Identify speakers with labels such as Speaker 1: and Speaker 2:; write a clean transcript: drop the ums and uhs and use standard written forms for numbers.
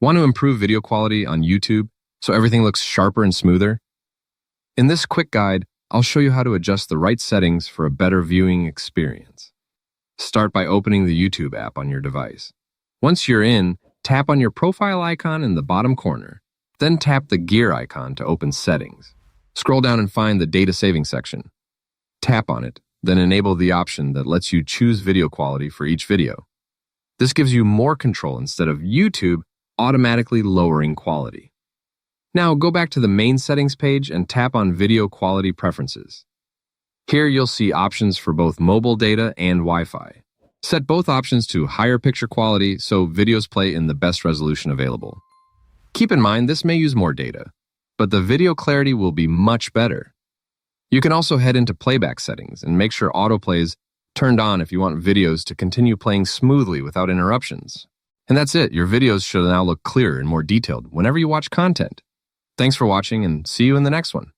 Speaker 1: Want to improve video quality on YouTube so everything looks sharper and smoother? In this quick guide, I'll show you how to adjust the right settings for a better viewing experience. Start by opening the YouTube app on your device. Once you're in, tap on your profile icon in the bottom corner. Then tap the gear icon to open settings. Scroll down and find the data saving section. Tap on it, then enable the option that lets you choose video quality for each video. This gives you more control instead of YouTube automatically lowering quality. Now go back to the main settings page and tap on Video Quality Preferences. Here you'll see options for both mobile data and Wi-Fi. Set both options to higher picture quality so videos play in the best resolution available. Keep in mind this may use more data, but the video clarity will be much better. You can also head into playback settings and make sure autoplay is turned on if you want videos to continue playing smoothly without interruptions. And that's it, your videos should now look clearer and more detailed whenever you watch content. Thanks for watching and see you in the next one.